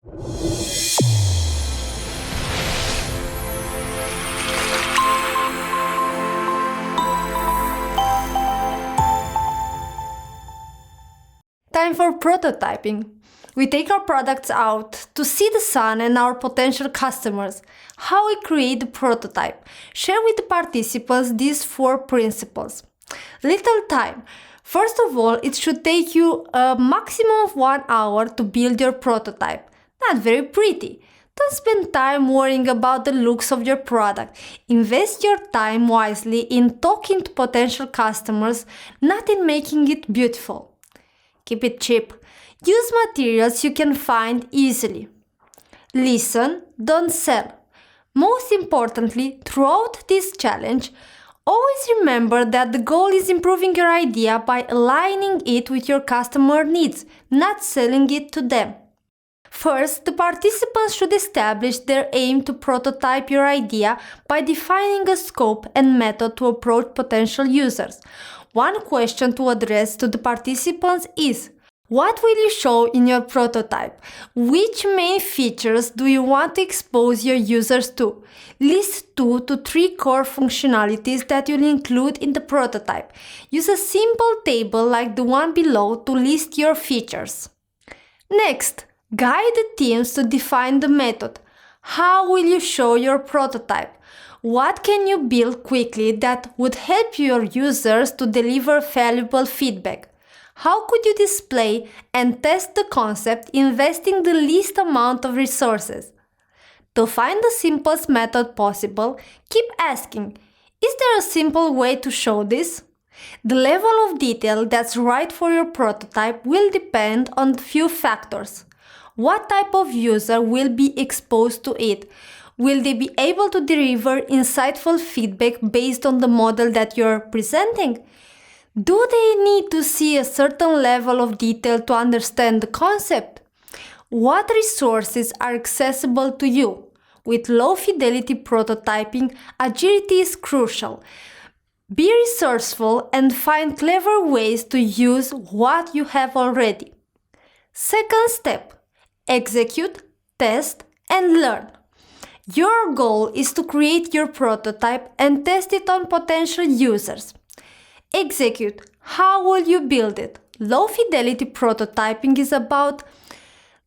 Time for prototyping. We take our products out to see the sun and our potential customers. How we create the prototype. Share with the participants these 4 principles. Little time. First of all, it should take you a maximum of 1 hour to build your prototype. Not very pretty. Don't spend time worrying about the looks of your product. Invest your time wisely in talking to potential customers, not in making it beautiful. Keep it cheap. Use materials you can find easily. Listen, don't sell. Most importantly, throughout this challenge, always remember that the goal is improving your idea by aligning it with your customer needs, not selling it to them. First, the participants should establish their aim to prototype your idea by defining a scope and method to approach potential users. One question to address to the participants is: what will you show in your prototype? Which main features do you want to expose your users to? List 2 to 3 core functionalities that you'll include in the prototype. Use a simple table like the one below to list your features. Next, guide the teams to define the method. How will you show your prototype? What can you build quickly that would help your users to deliver valuable feedback? How could you display and test the concept investing the least amount of resources? To find the simplest method possible, keep asking, is there a simple way to show this? The level of detail that's right for your prototype will depend on a few factors. What type of user will be exposed to it? Will they be able to deliver insightful feedback based on the model that you're presenting? Do they need to see a certain level of detail to understand the concept? What resources are accessible to you? With low-fidelity prototyping, agility is crucial. Be resourceful and find clever ways to use what you have already. Second step: execute, test, and learn. Your goal is to create your prototype and test it on potential users. Execute. How will you build it? Low-fidelity prototyping is about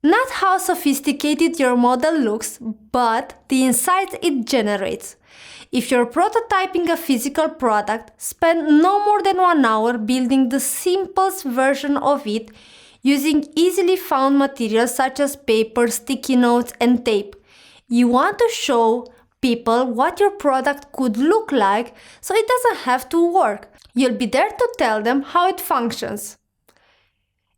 not how sophisticated your model looks, but the insights it generates. If you're prototyping a physical product, spend no more than 1 hour building the simplest version of it using easily found materials such as paper, sticky notes, and tape. You want to show people what your product could look like so it doesn't have to work. You'll be there to tell them how it functions.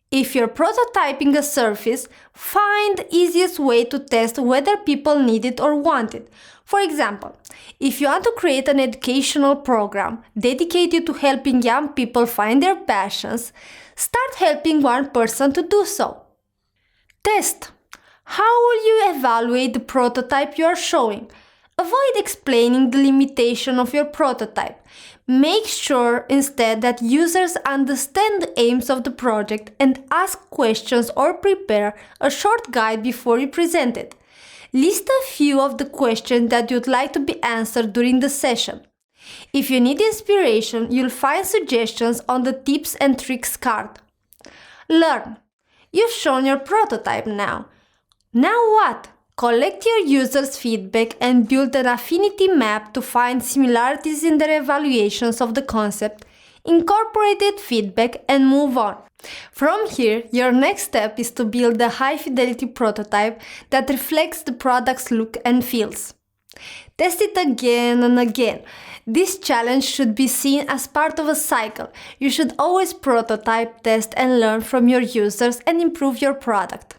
If you're prototyping a service, find the easiest way to test whether people need it or want it. For example, if you want to create an educational program dedicated to helping young people find their passions, start helping one person to do so. Test. How will you evaluate the prototype you are showing? Avoid explaining the limitation of your prototype. Make sure instead that users understand the aims of the project and ask questions or prepare a short guide before you present it. List a few of the questions that you'd like to be answered during the session. If you need inspiration, you'll find suggestions on the tips and tricks card. Learn. You've shown your prototype now. Now what? Collect your users' feedback and build an affinity map to find similarities in their evaluations of the concept, incorporate feedback, and move on. From here, your next step is to build a high-fidelity prototype that reflects the product's look and feels. Test it again and again. This challenge should be seen as part of a cycle. You should always prototype, test, and learn from your users and improve your product.